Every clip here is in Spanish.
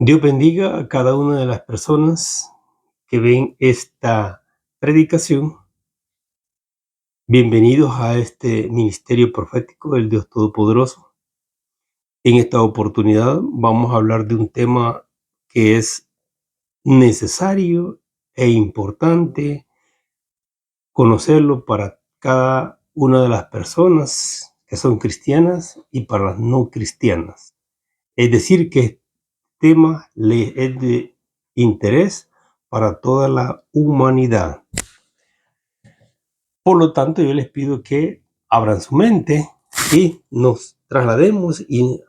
Dios bendiga a cada una de las personas que ven esta predicación. Bienvenidos a este ministerio profético del Dios Todopoderoso. En esta oportunidad vamos a hablar de un tema que es necesario e importante conocerlo para cada una de las personas que son cristianas y para las no cristianas. Es decir, que este tema le es de interés para toda la humanidad. Por lo tanto, yo les pido que abran su mente y nos traslademos y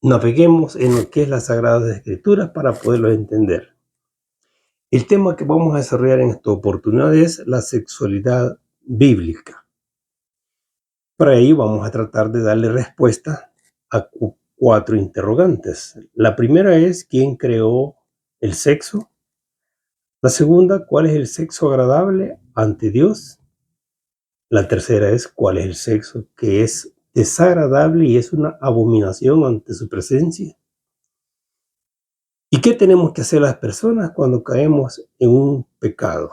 naveguemos en lo que es las Sagradas Escrituras para poderlo entender. El tema que vamos a desarrollar en esta oportunidad es la sexualidad bíblica. Para ello vamos a tratar de darle respuesta a 4 interrogantes. La primera es: ¿quién creó el sexo? La segunda: ¿cuál es el sexo agradable ante Dios? La tercera es: ¿cuál es el sexo que es desagradable y es una abominación ante su presencia? ¿Y qué tenemos que hacer las personas cuando caemos en un pecado?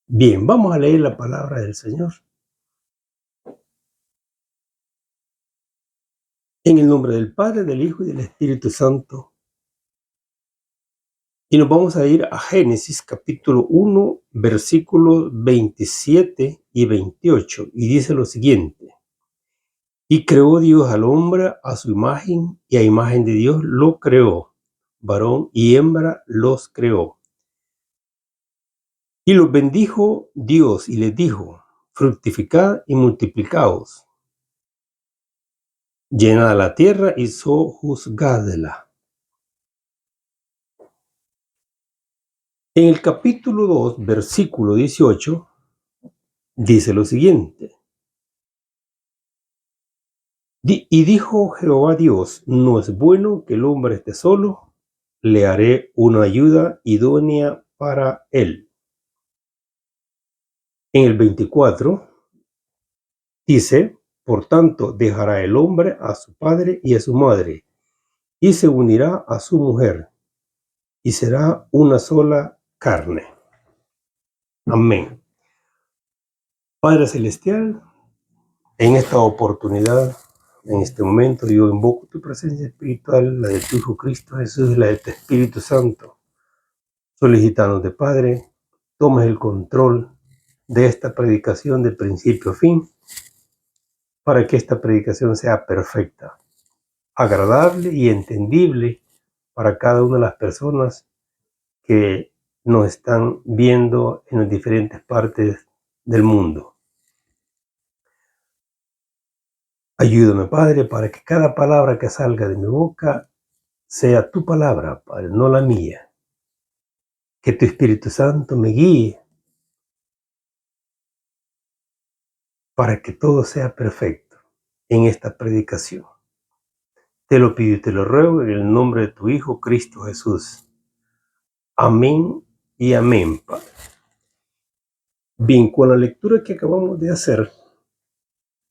Bien, vamos a leer la palabra del Señor. En el nombre del Padre, del Hijo y del Espíritu Santo. Y nos vamos a ir a Génesis capítulo 1, versículos 27 y 28. Y dice lo siguiente: Y creó Dios al hombre a su imagen, y a imagen de Dios lo creó. Varón y hembra los creó. Y los bendijo Dios y les dijo: fructificad y multiplicaos, llenad la tierra y sojuzgadla. En el capítulo 2, versículo 18, dice lo siguiente: Y dijo Jehová Dios: no es bueno que el hombre esté solo, le haré una ayuda idónea para él. En el 24 dice: por tanto dejará el hombre a su padre y a su madre, y se unirá a su mujer, y será una sola carne. Amén. Padre Celestial, en esta oportunidad, en este momento, yo invoco tu presencia espiritual, la de tu Hijo Cristo Jesús, la de tu Espíritu Santo, solicitándote, Padre, tomes el control de esta predicación de principio a fin, para que esta predicación sea perfecta, agradable y entendible para cada una de las personas que nos están viendo en las diferentes partes del mundo. Ayúdame, Padre, para que cada palabra que salga de mi boca sea tu palabra, Padre, no la mía. Que tu Espíritu Santo me guíe para que todo sea perfecto en esta predicación. Te lo pido y te lo ruego en el nombre de tu Hijo, Cristo Jesús. Amén y amén, Padre. Bien, con la lectura que acabamos de hacer,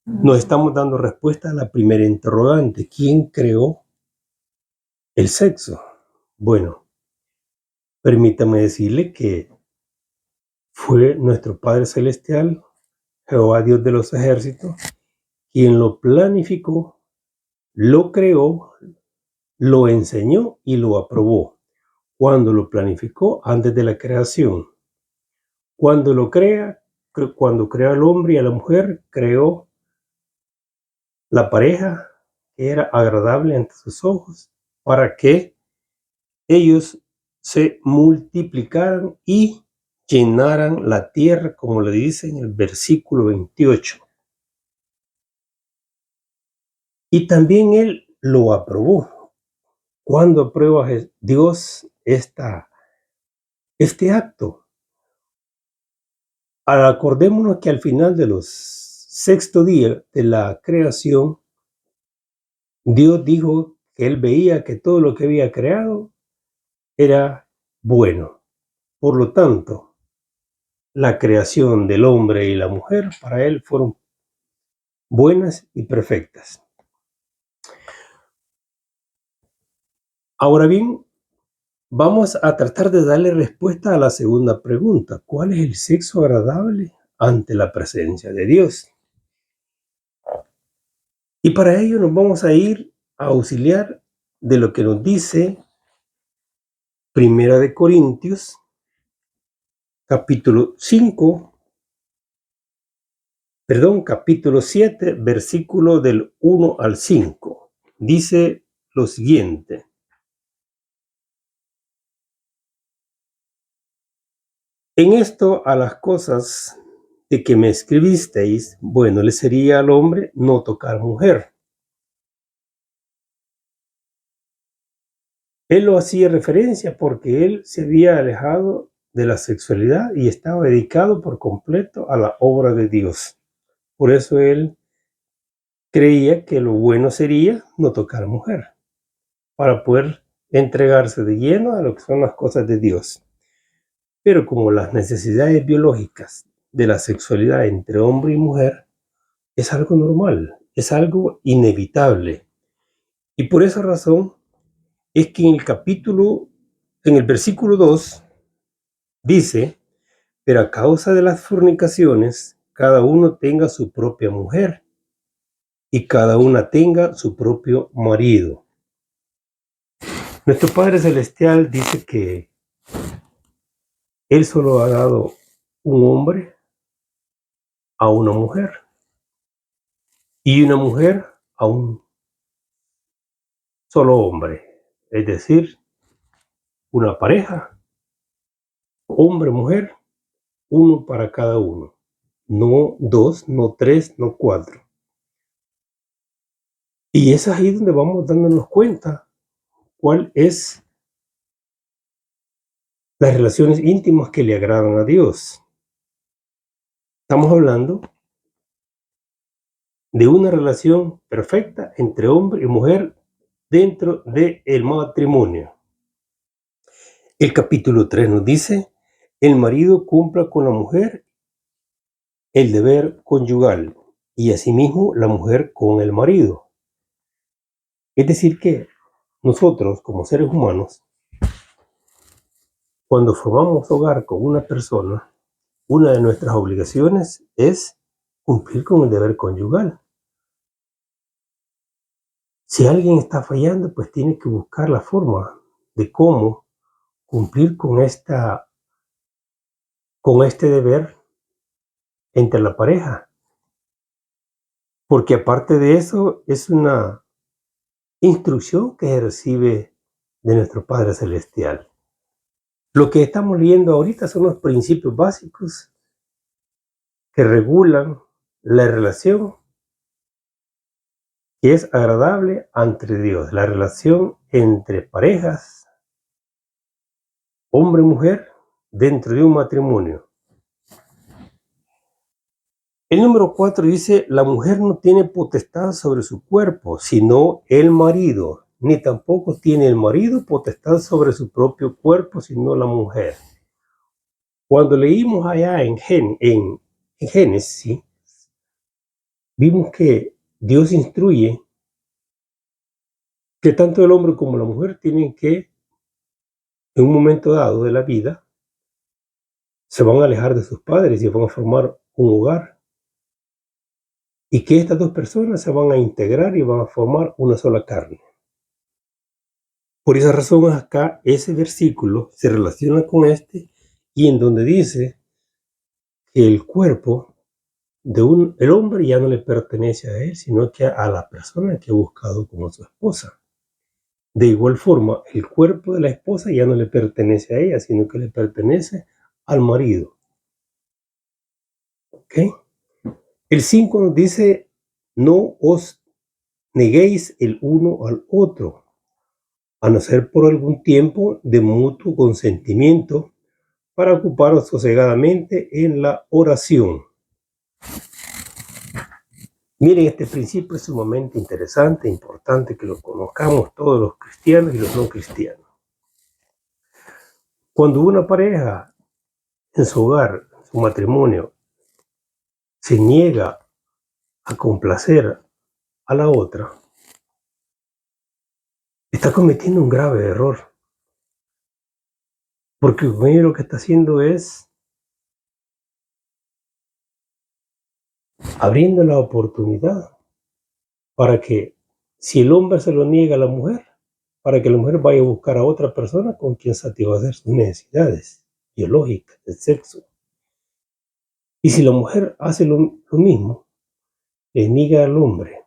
nos estamos dando respuesta a la primera interrogante: ¿quién creó el sexo? Bueno, permítame decirle que fue nuestro Padre Celestial, Jehová Dios de los ejércitos, quien lo planificó, lo creó, lo enseñó y lo aprobó. Cuando lo planificó antes de la creación. Cuando lo crea, cuando creó al hombre y a la mujer, creó la pareja que era agradable ante sus ojos para que ellos se multiplicaran y llenaran la tierra, como le dice en el versículo 28. Y también él lo aprobó. ¿Cuándo aprueba Dios este acto? Acordémonos que al final de los sexto día de la creación, Dios dijo que él veía que todo lo que había creado era bueno. Por lo tanto, la creación del hombre y la mujer para él fueron buenas y perfectas. Ahora bien, vamos a tratar de darle respuesta a la segunda pregunta. ¿Cuál es el sexo agradable ante la presencia de Dios? Y para ello nos vamos a ir a auxiliar de lo que nos dice Primera de Corintios, capítulo 7, versículo del 1 al 5. Dice lo siguiente: en esto a las cosas de que me escribisteis, bueno le sería al hombre no tocar mujer. Él lo hacía referencia porque él se había alejado de la sexualidad y estaba dedicado por completo a la obra de Dios. Por eso él creía que lo bueno sería no tocar mujer, para poder entregarse de lleno a lo que son las cosas de Dios. Pero como las necesidades biológicas de la sexualidad entre hombre y mujer es algo normal, es algo inevitable. Y por esa razón es que en el versículo 2, dice: pero a causa de las fornicaciones, cada uno tenga su propia mujer y cada una tenga su propio marido. Nuestro Padre Celestial dice que Él solo ha dado un hombre a una mujer y una mujer a un solo hombre. Es decir, una pareja, hombre-mujer, uno para cada uno. No dos, no tres, no cuatro. Y es ahí donde vamos dándonos cuenta cuál es las relaciones íntimas que le agradan a Dios. Estamos hablando de una relación perfecta entre hombre y mujer dentro del matrimonio. El capítulo 3 nos dice: el marido cumpla con la mujer el deber conyugal y asimismo la mujer con el marido. Es decir que nosotros como seres humanos, cuando formamos hogar con una persona, una de nuestras obligaciones es cumplir con el deber conyugal. Si alguien está fallando, pues tiene que buscar la forma de cómo cumplir con este deber entre la pareja. Porque aparte de eso, es una instrucción que recibe de nuestro Padre Celestial. Lo que estamos leyendo ahorita son los principios básicos que regulan la relación que es agradable ante Dios, la relación entre parejas, hombre y mujer, dentro de un matrimonio. El número 4 dice: la mujer no tiene potestad sobre su cuerpo, sino el marido, ni tampoco tiene el marido potestad sobre su propio cuerpo, sino la mujer. Cuando leímos allá en Génesis, vimos que Dios instruye que tanto el hombre como la mujer tienen que, en un momento dado de la vida, se van a alejar de sus padres y van a formar un hogar. Y que estas dos personas se van a integrar y van a formar una sola carne. Por esa razón acá ese versículo se relaciona con este, y en donde dice que el cuerpo el hombre ya no le pertenece a él, sino que a la persona que ha buscado como su esposa. De igual forma, el cuerpo de la esposa ya no le pertenece a ella, sino que le pertenece al marido. ¿Ok? El 5 nos dice: no os neguéis el uno al otro, a no ser por algún tiempo de mutuo consentimiento, para ocuparos sosegadamente en la oración. Miren, este principio es sumamente interesante, importante que lo conozcamos todos los cristianos y los no cristianos. Cuando una pareja en su hogar, en su matrimonio, se niega a complacer a la otra, está cometiendo un grave error, porque con ello lo que está haciendo es abriendo la oportunidad para que, si el hombre se lo niega a la mujer, para que la mujer vaya a buscar a otra persona con quien satisfacer sus necesidades biológicas de sexo. Y si la mujer hace lo mismo, le niega al hombre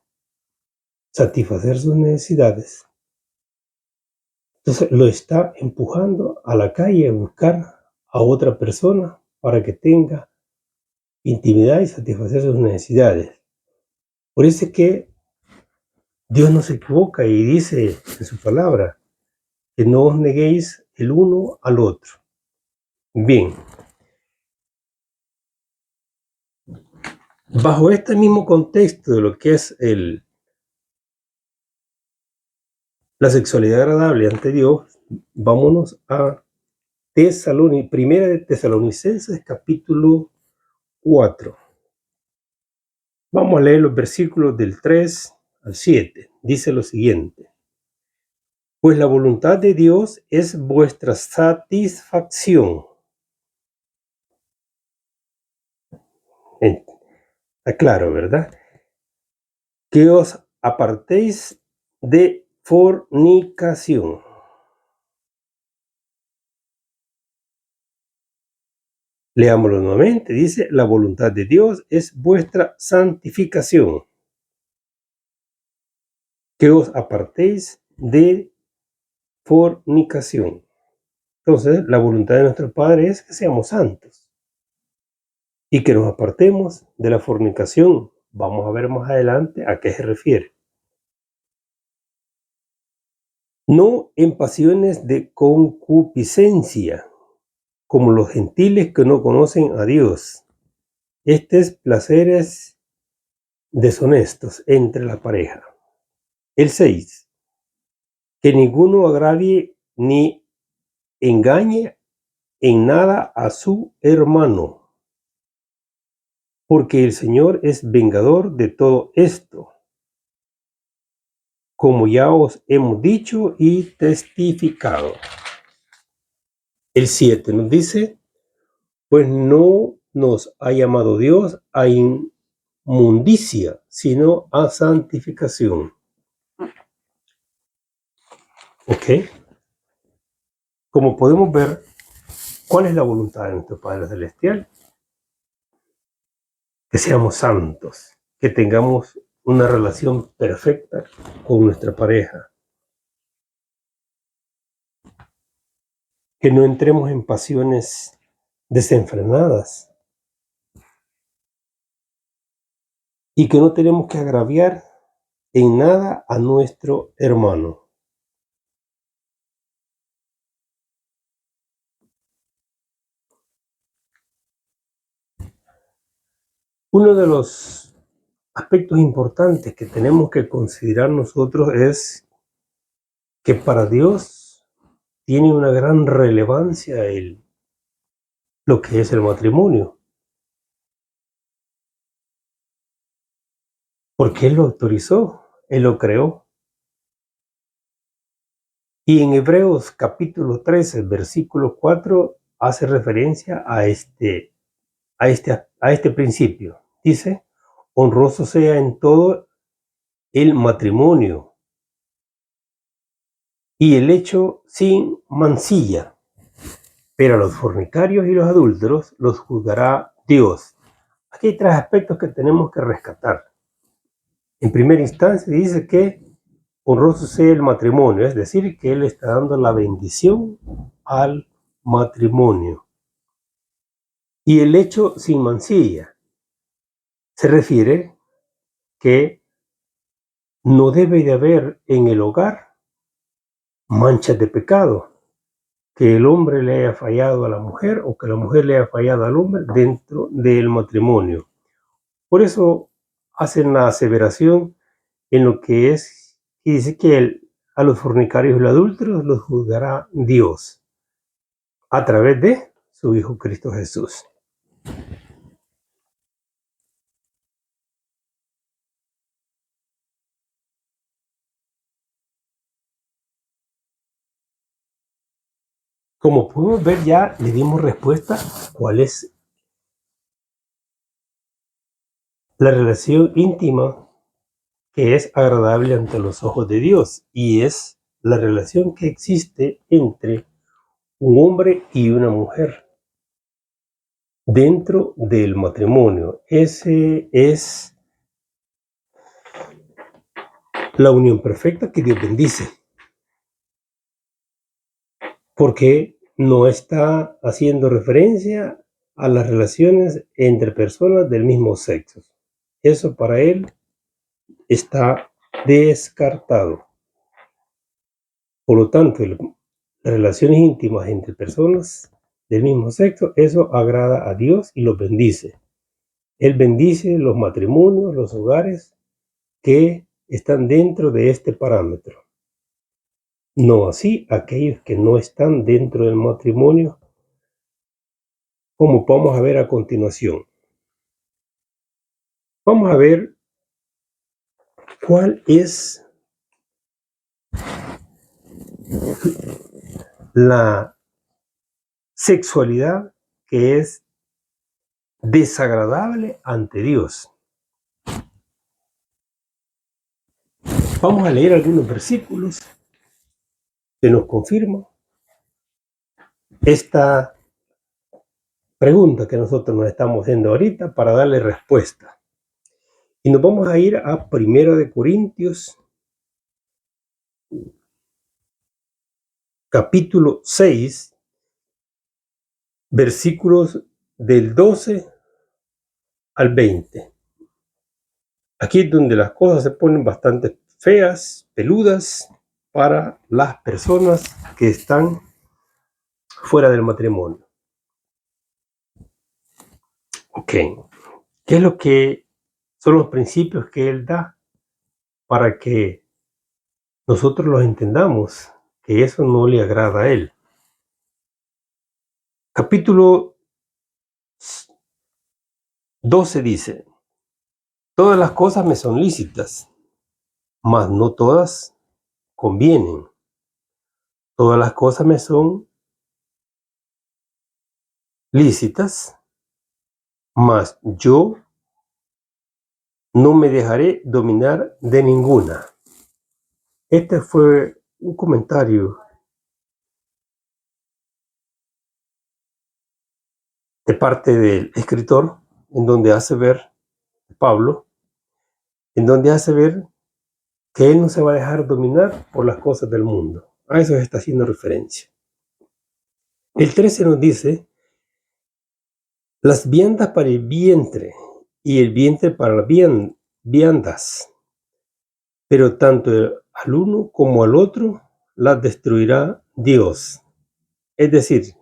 satisfacer sus necesidades, entonces lo está empujando a la calle a buscar a otra persona para que tenga intimidad y satisfacer sus necesidades. Por eso es que Dios no se equivoca y dice en su palabra que no os neguéis el uno al otro. Bien, bajo este mismo contexto de lo que es la sexualidad agradable ante Dios, vámonos a Primera de Tesalonicenses, capítulo 4. Vamos a leer los versículos del 3 al 7. Dice lo siguiente: pues la voluntad de Dios es vuestra satisfacción. Está claro, ¿verdad? Que os apartéis de fornicación. Leámoslo nuevamente. Dice, la voluntad de Dios es vuestra santificación. Que os apartéis de fornicación. Entonces, la voluntad de nuestro Padre es que seamos santos y que nos apartemos de la fornicación. Vamos a ver más adelante a qué se refiere. No en pasiones de concupiscencia, como los gentiles que no conocen a Dios. Estos placeres deshonestos entre la pareja. El 6. Que ninguno agravie ni engañe en nada a su hermano, porque el Señor es vengador de todo esto, como ya os hemos dicho y testificado. El 7 nos dice, pues no nos ha llamado Dios a inmundicia, sino a santificación. ¿Ok? Como podemos ver, ¿cuál es la voluntad de nuestro Padre Celestial? Que seamos santos, que tengamos una relación perfecta con nuestra pareja, que no entremos en pasiones desenfrenadas y que no tenemos que agraviar en nada a nuestro hermano. Uno de los aspectos importantes que tenemos que considerar nosotros es que para Dios tiene una gran relevancia lo que es el matrimonio, porque Él lo autorizó, Él lo creó. Y en Hebreos capítulo 13, versículo 4, hace referencia a este principio. Dice, honroso sea en todo el matrimonio y el hecho sin mancilla, pero a los fornicarios y los adúlteros los juzgará Dios. Aquí hay tres aspectos que tenemos que rescatar. En primera instancia dice que honroso sea el matrimonio, es decir, que Él está dando la bendición al matrimonio. Y el hecho sin mancilla se refiere que no debe de haber en el hogar manchas de pecado, que el hombre le haya fallado a la mujer o que la mujer le haya fallado al hombre dentro del matrimonio. Por eso hacen la aseveración en lo que es, y dice que a los fornicarios y los adúlteros los juzgará Dios a través de su Hijo Cristo Jesús. Como podemos ver, ya le dimos respuesta a cuál es la relación íntima que es agradable ante los ojos de Dios, y es la relación que existe entre un hombre y una mujer dentro del matrimonio. Ese es la unión perfecta que Dios bendice, porque no está haciendo referencia a las relaciones entre personas del mismo sexo. Eso para él está descartado. Por lo tanto, las relaciones íntimas entre personas del mismo sexo, eso agrada a Dios y los bendice. Él bendice los matrimonios, los hogares que están dentro de este parámetro. No así aquellos que no están dentro del matrimonio, como vamos a ver a continuación. Vamos a ver cuál es la sexualidad que es desagradable ante Dios. Vamos a leer algunos versículos que nos confirman esta pregunta que nosotros nos estamos haciendo ahorita para darle respuesta. Y nos vamos a ir a 1 de Corintios, capítulo 6, versículos del 12 al 20. Aquí es donde las cosas se ponen bastante feas, peludas, para las personas que están fuera del matrimonio. Ok, ¿qué es lo que son los principios que él da para que nosotros los entendamos? Que eso no le agrada a él. Capítulo 12 dice: todas las cosas me son lícitas, mas no todas convienen. Todas las cosas me son lícitas, mas yo no me dejaré dominar de ninguna. Este fue un comentario de parte del escritor, en donde hace ver, Pablo, en donde hace ver que él no se va a dejar dominar por las cosas del mundo. A eso está haciendo referencia. El 13 nos dice: las viandas para el vientre y el vientre para las viandas, pero tanto al uno como al otro las destruirá Dios. Es decir,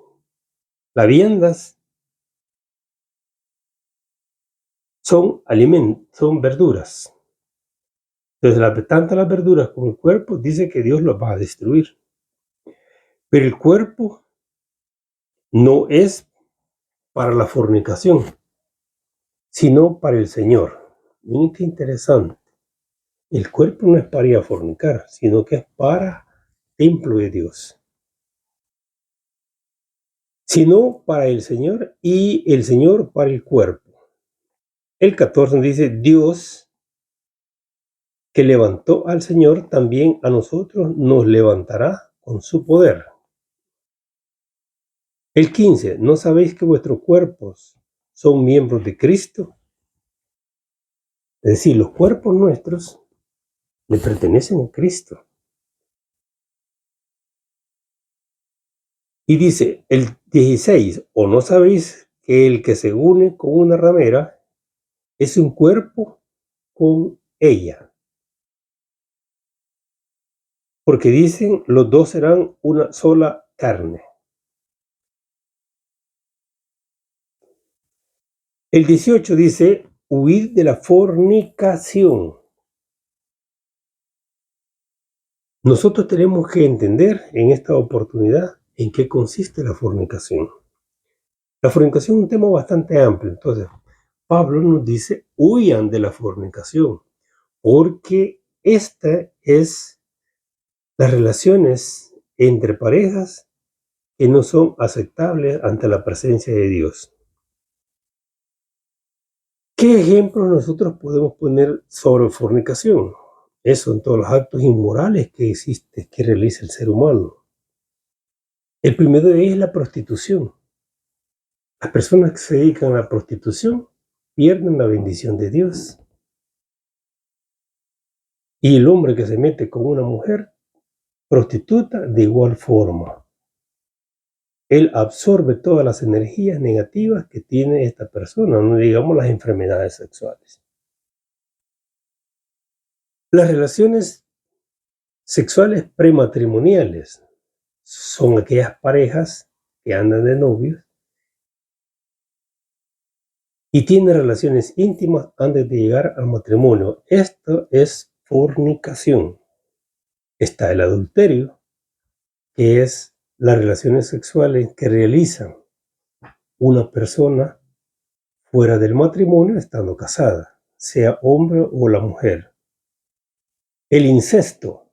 las viandas son alimentos, son verduras. Entonces, tanto las verduras como el cuerpo dice que Dios los va a destruir. Pero el cuerpo no es para la fornicación, sino para el Señor. Miren qué interesante. El cuerpo no es para ir a fornicar, sino que es para templo de Dios. Sino para el Señor y el Señor para el cuerpo. El 14 dice: Dios, que levantó al Señor, también a nosotros nos levantará con su poder. El 15: ¿no sabéis que vuestros cuerpos son miembros de Cristo? Es decir, los cuerpos nuestros le pertenecen a Cristo. Y dice el 16: ¿o no sabéis que el que se une con una ramera es un cuerpo con ella? Porque dicen, los dos serán una sola carne. El 18 dice: huid de la fornicación. Nosotros tenemos que entender en esta oportunidad en qué consiste la fornicación. La fornicación es un tema bastante amplio. Entonces, Pablo nos dice: huyan de la fornicación, porque esta es las relaciones entre parejas que no son aceptables ante la presencia de Dios. ¿Qué ejemplos nosotros podemos poner sobre fornicación? Eso en todos los actos inmorales que existe, que realiza el ser humano. El primero de ellos es la prostitución. Las personas que se dedican a la prostitución pierden la bendición de Dios. Y el hombre que se mete con una mujer prostituta, de igual forma, él absorbe todas las energías negativas que tiene esta persona, no digamos las enfermedades sexuales. Las relaciones sexuales prematrimoniales son aquellas parejas que andan de novios y tienen relaciones íntimas antes de llegar al matrimonio. Esto es fornicación. Está el adulterio, que es las relaciones sexuales que realizan una persona fuera del matrimonio estando casada, sea hombre o la mujer. El incesto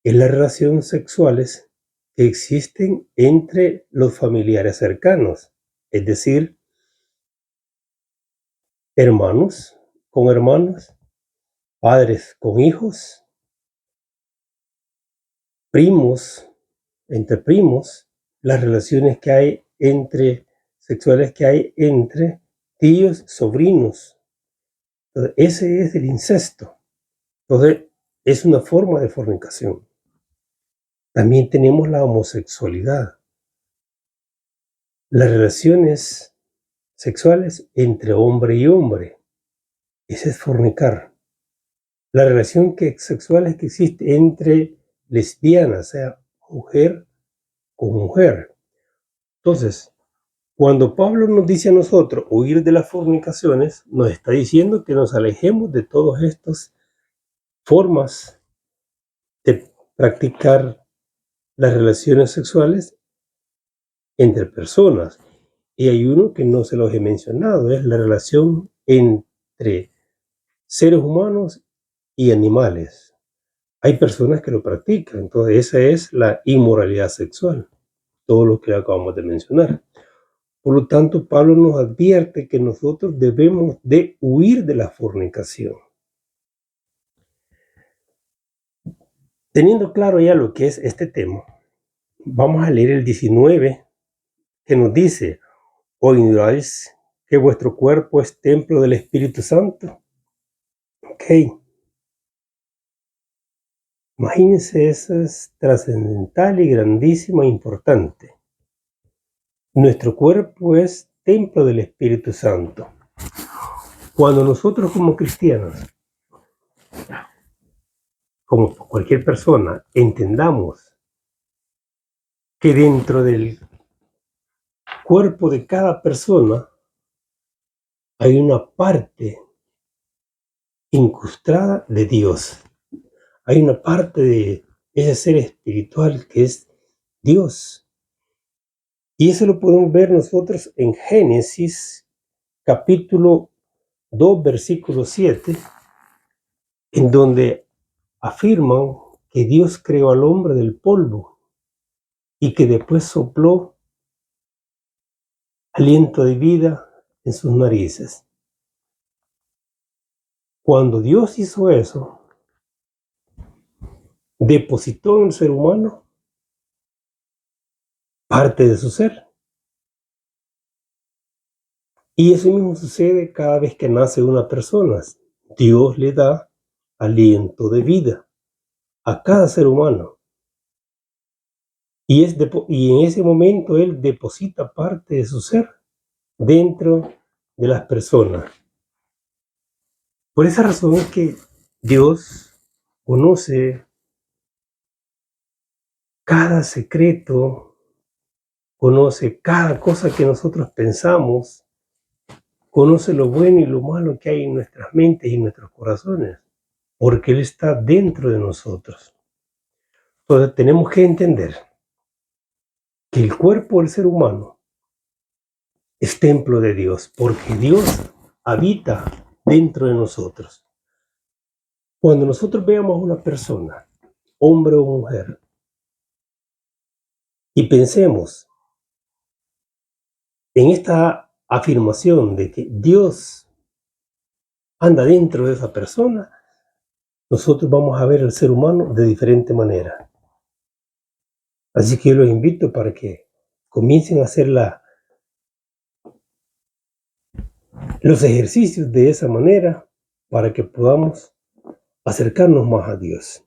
es las relaciones sexuales que existen entre los familiares cercanos, es decir, hermanos con hermanos, padres con hijos, primos entre primos, las relaciones que hay sexuales que hay entre tíos, sobrinos. Entonces, ese es el incesto. Entonces, es una forma de fornicación. También tenemos la homosexualidad, las relaciones sexuales entre hombre y hombre. Ese es fornicar. La relación sexual que existe entre lesbianas, o sea, mujer con mujer. Entonces, cuando Pablo nos dice a nosotros huir de las fornicaciones, nos está diciendo que nos alejemos de todas estas formas de practicar las relaciones sexuales entre personas. Y hay uno que no se los he mencionado, es la relación entre seres humanos y animales. Hay personas que lo practican, entonces esa es la inmoralidad sexual, todo lo que acabamos de mencionar. Por lo tanto, Pablo nos advierte que nosotros debemos de huir de la fornicación. Teniendo claro ya lo que es este tema, vamos a leer el 19, que nos dice: ¿o ignoráis que vuestro cuerpo es templo del Espíritu Santo? Ok. Imagínense, eso es trascendental y grandísimo e importante. Nuestro cuerpo es templo del Espíritu Santo. Cuando nosotros como cristianos, como cualquier persona, entendamos que dentro del cuerpo de cada persona hay una parte incrustada de Dios. Hay una parte de ese ser espiritual que es Dios. Y eso lo podemos ver nosotros en Génesis capítulo 2, versículo 7, en donde afirman que Dios creó al hombre del polvo y que después sopló aliento de vida en sus narices. Cuando Dios hizo eso, depositó en el ser humano parte de su ser. Y eso mismo sucede cada vez que nace una persona. Dios le da aliento de vida a cada ser humano. Y en ese momento Él deposita parte de su ser dentro de las personas. Por esa razón es que Dios conoce cada secreto, conoce cada cosa que nosotros pensamos, conoce lo bueno y lo malo que hay en nuestras mentes y en nuestros corazones, porque Él está dentro de nosotros. Entonces tenemos que entender que el cuerpo del ser humano es templo de Dios, porque Dios habita dentro de nosotros. Cuando nosotros veamos a una persona, hombre o mujer, Y pensemos en esta afirmación de que Dios anda dentro de esa persona, nosotros vamos a ver al ser humano de diferente manera. Así que yo los invito para que comiencen a hacer los ejercicios de esa manera para que podamos acercarnos más a Dios.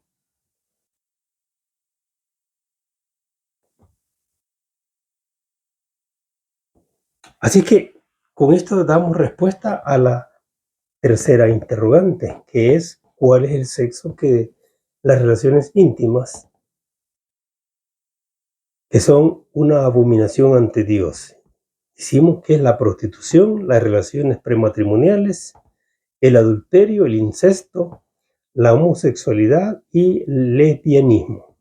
Así que con esto damos respuesta a la tercera interrogante, que es ¿cuál es el sexo que las relaciones íntimas que son una abominación ante Dios? Decimos que es la prostitución, las relaciones prematrimoniales, el adulterio, el incesto, la homosexualidad y el lesbianismo.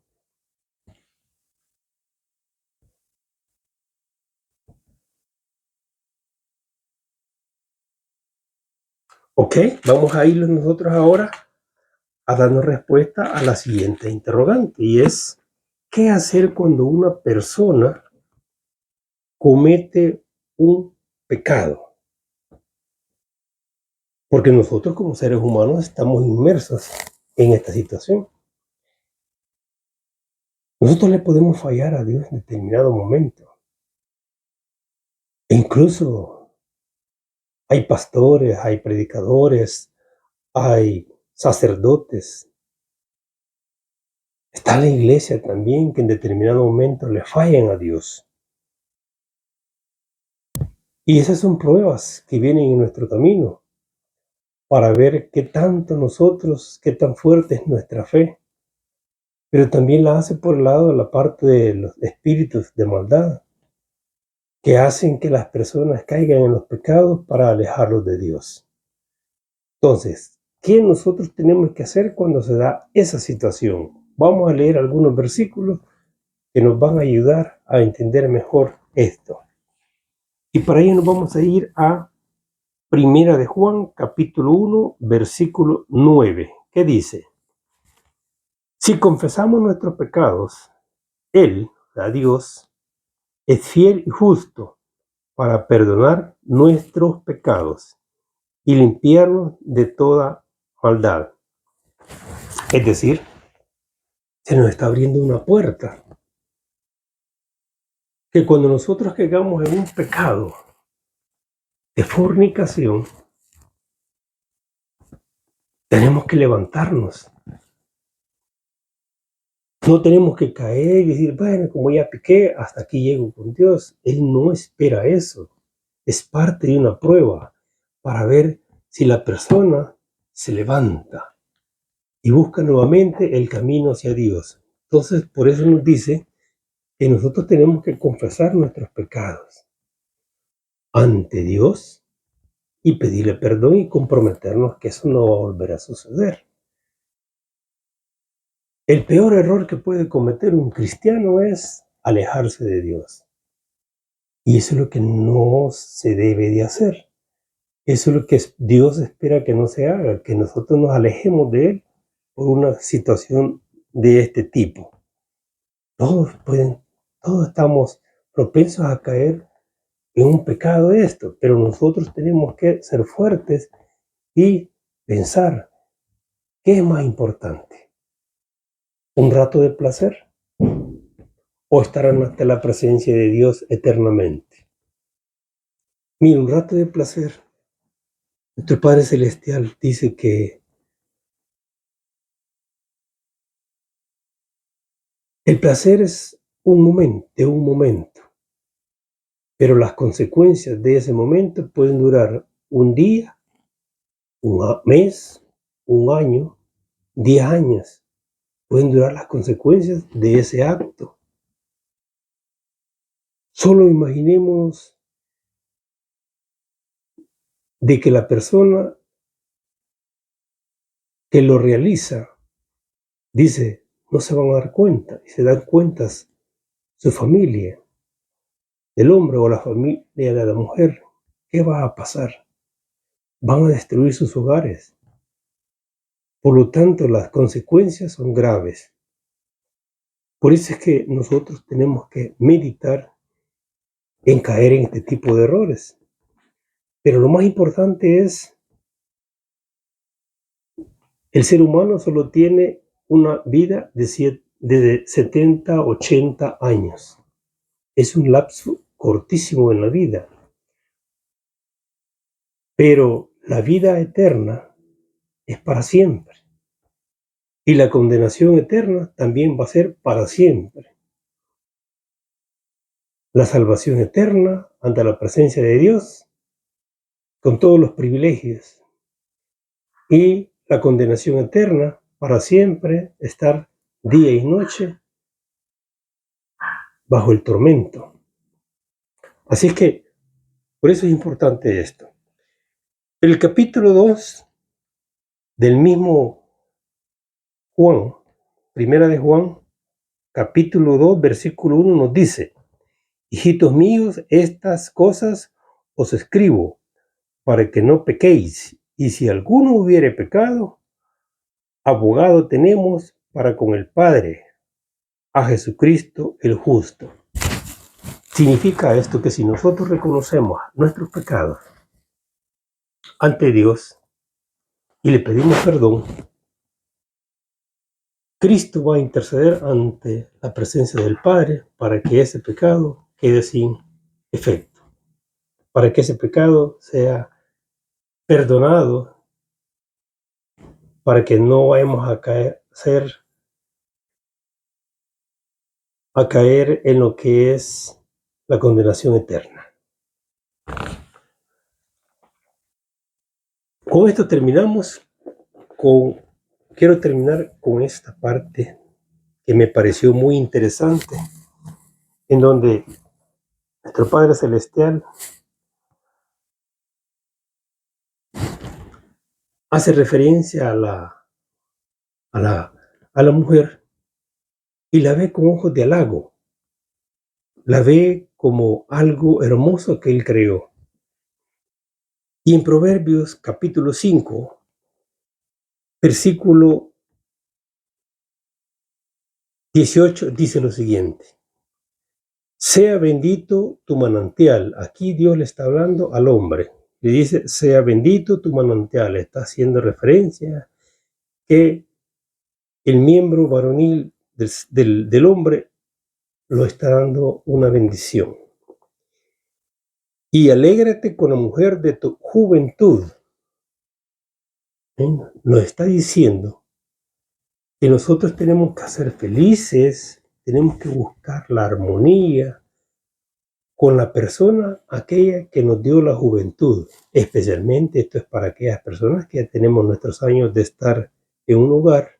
Ok, vamos a ir nosotros ahora a darnos respuesta a la siguiente interrogante, y es ¿qué hacer cuando una persona comete un pecado? Porque nosotros como seres humanos estamos inmersos en esta situación. Nosotros le podemos fallar a Dios en determinado momento. E incluso hay pastores, hay predicadores, hay sacerdotes. Está la iglesia también que en determinado momento le fallan a Dios. Y esas son pruebas que vienen en nuestro camino para ver qué tanto nosotros, qué tan fuerte es nuestra fe. Pero también la hace por el lado de la parte de los espíritus de maldad que hacen que las personas caigan en los pecados para alejarlos de Dios. Entonces, ¿qué nosotros tenemos que hacer cuando se da esa situación? Vamos a leer algunos versículos que nos van a ayudar a entender mejor esto. Y para ello nos vamos a ir a Primera de Juan, capítulo 1, versículo 9, que dice: si confesamos nuestros pecados, Él, a Dios, es fiel y justo para perdonar nuestros pecados y limpiarnos de toda maldad. Es decir, se nos está abriendo una puerta que cuando nosotros caigamos en un pecado de fornicación, tenemos que levantarnos. No tenemos que caer y decir, bueno, como ya pequé, hasta aquí llego con Dios. Él no espera eso. Es parte de una prueba para ver si la persona se levanta y busca nuevamente el camino hacia Dios. Entonces, por eso nos dice que nosotros tenemos que confesar nuestros pecados ante Dios y pedirle perdón y comprometernos que eso no va a volver a suceder. El peor error que puede cometer un cristiano es alejarse de Dios. Y eso es lo que no se debe de hacer. Eso es lo que Dios espera que no se haga, que nosotros nos alejemos de Él por una situación de este tipo. Todos estamos propensos a caer en un pecado de esto, pero nosotros tenemos que ser fuertes y pensar, ¿qué es más importante? ¿Un rato de placer o estar ante la presencia de Dios eternamente? Mira, un rato de placer. Nuestro Padre Celestial dice que el placer es de un momento, pero las consecuencias de ese momento pueden durar un día, un mes, un año, 10 años. Pueden durar las consecuencias de ese acto. Solo imaginemos de que la persona que lo realiza dice, no se van a dar cuenta, y se dan cuentas su familia, el hombre o la familia de la mujer. ¿Qué va a pasar? Van a destruir sus hogares. Por lo tanto, las consecuencias son graves. Por eso es que nosotros tenemos que meditar en caer en este tipo de errores. Pero lo más importante es, el ser humano solo tiene una vida de 70, 80 años. Es un lapso cortísimo en la vida. Pero la vida eterna es para siempre. Y la condenación eterna también va a ser para siempre. La salvación eterna ante la presencia de Dios, con todos los privilegios. Y la condenación eterna para siempre, estar día y noche bajo el tormento. Así es que, por eso es importante esto. El capítulo 2 del mismo Juan, primera de Juan, capítulo 2, versículo 1 nos dice: hijitos míos, estas cosas os escribo para que no pequéis, y si alguno hubiere pecado, abogado tenemos para con el Padre, a Jesucristo el justo. Significa esto que si nosotros reconocemos nuestros pecados ante Dios y le pedimos perdón, Cristo va a interceder ante la presencia del Padre para que ese pecado quede sin efecto, para que ese pecado sea perdonado, para que no vayamos a caer en lo que es la condenación eterna. Con esto quiero terminar con esta parte que me pareció muy interesante, en donde nuestro Padre Celestial hace referencia a la mujer y la ve con ojos de halago, la ve como algo hermoso que Él creó. Y en Proverbios capítulo 5, versículo 18 dice lo siguiente: sea bendito tu manantial. Aquí Dios le está hablando al hombre. Le dice, sea bendito tu manantial. Está haciendo referencia que el miembro varonil del hombre lo está dando una bendición. Y alégrate con la mujer de tu juventud. Nos está diciendo que nosotros tenemos que ser felices, tenemos que buscar la armonía con la persona, aquella que nos dio la juventud. Especialmente esto es para aquellas personas que ya tenemos nuestros años de estar en un hogar.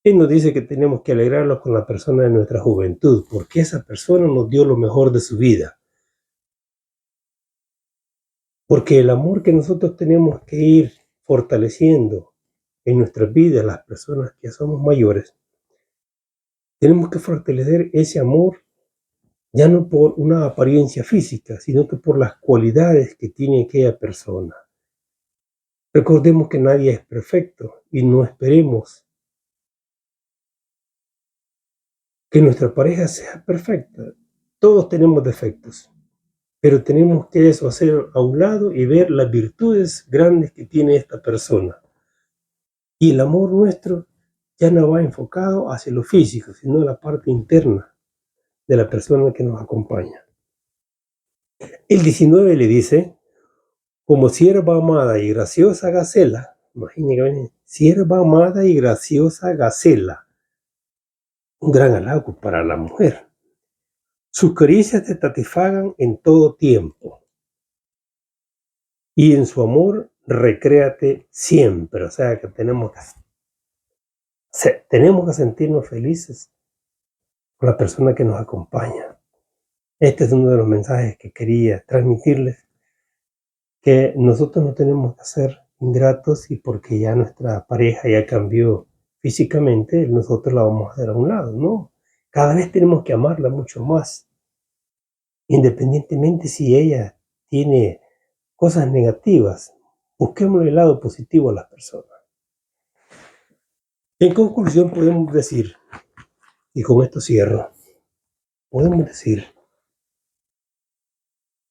Él nos dice que tenemos que alegrarnos con la persona de nuestra juventud, porque esa persona nos dio lo mejor de su vida. Porque el amor que nosotros tenemos que ir fortaleciendo en nuestras vidas, las personas que somos mayores, tenemos que fortalecer ese amor ya no por una apariencia física, sino que por las cualidades que tiene aquella persona. Recordemos que nadie es perfecto y no esperemos que nuestra pareja sea perfecta. Todos tenemos defectos, pero tenemos que eso hacer a un lado y ver las virtudes grandes que tiene esta persona. Y el amor nuestro ya no va enfocado hacia lo físico, sino a la parte interna de la persona que nos acompaña. El 19 le dice: como sierva amada y graciosa gacela. Imagínense, sierva amada y graciosa gacela. Un gran halago para la mujer. Sus caricias te satisfagan en todo tiempo. Y en su amor recréate siempre. O sea que tenemos que sentirnos felices con la persona que nos acompaña. Este es uno de los mensajes que quería transmitirles, que nosotros no tenemos que ser ingratos y porque ya nuestra pareja ya cambió físicamente, nosotros la vamos a hacer a un lado, ¿no? Cada vez tenemos que amarla mucho más, independientemente si ella tiene cosas negativas. Busquemos el lado positivo a las personas. En conclusión, podemos decir Y con esto cierro. Podemos decir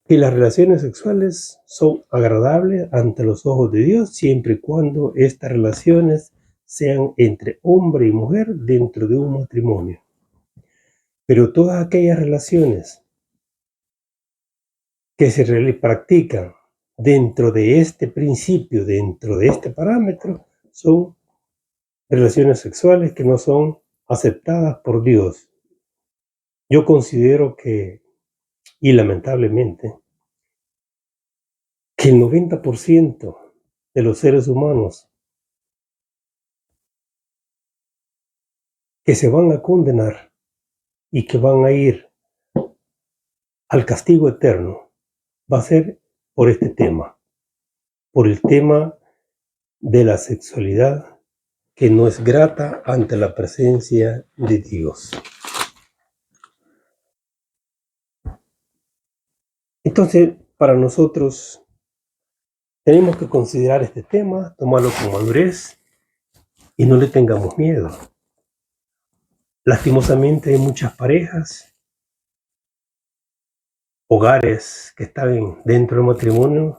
que las relaciones sexuales son agradables ante los ojos de Dios siempre y cuando estas relaciones sean entre hombre y mujer dentro de un matrimonio. Pero todas aquellas relaciones que se practican dentro de este principio, dentro de este parámetro, son relaciones sexuales que no son aceptadas por Dios. Yo considero que, y lamentablemente, que el 90% de los seres humanos que se van a condenar y que van a ir al castigo eterno va a ser por este tema, por el tema de la sexualidad que no es grata ante la presencia de Dios. Entonces, para nosotros tenemos que considerar este tema, tomarlo con madurez y no le tengamos miedo. Lastimosamente hay muchas parejas, hogares que están dentro del matrimonio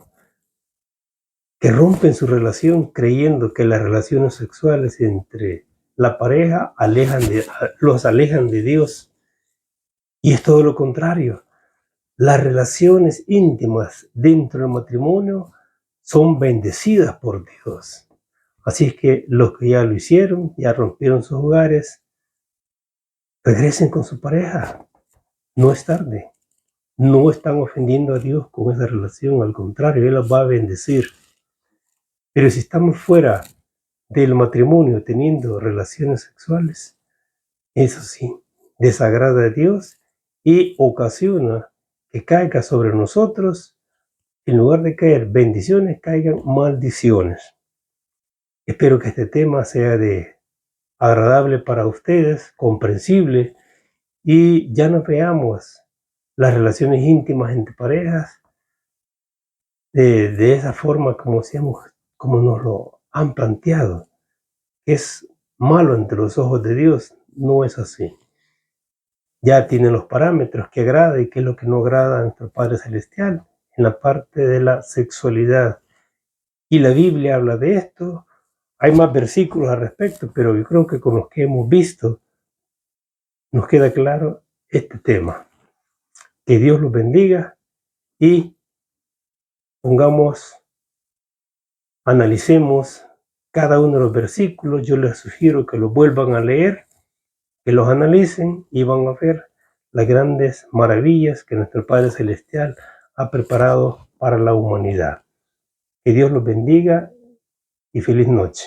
que rompen su relación creyendo que las relaciones sexuales entre la pareja los alejan de Dios. Y es todo lo contrario. Las relaciones íntimas dentro del matrimonio son bendecidas por Dios. Así es que los que ya lo hicieron, ya rompieron sus hogares, regresen con su pareja. No es tarde. No están ofendiendo a Dios con esa relación, al contrario, Él los va a bendecir. Pero si estamos fuera del matrimonio teniendo relaciones sexuales, eso sí, desagrada a Dios y ocasiona que caiga sobre nosotros, en lugar de caer bendiciones, caigan maldiciones. Espero que este tema sea agradable para ustedes, comprensible, y ya no veamos las relaciones íntimas entre parejas de esa forma como nos lo han planteado. Es malo ante los ojos de Dios, no es así. Ya tiene los parámetros que agrada y qué es lo que no agrada a nuestro Padre Celestial en la parte de la sexualidad. Y la Biblia habla de esto. Hay más versículos al respecto, pero yo creo que con los que hemos visto nos queda claro este tema. Que Dios los bendiga y analicemos cada uno de los versículos. Yo les sugiero que los vuelvan a leer, que los analicen y van a ver las grandes maravillas que nuestro Padre Celestial ha preparado para la humanidad. Que Dios los bendiga y feliz noche.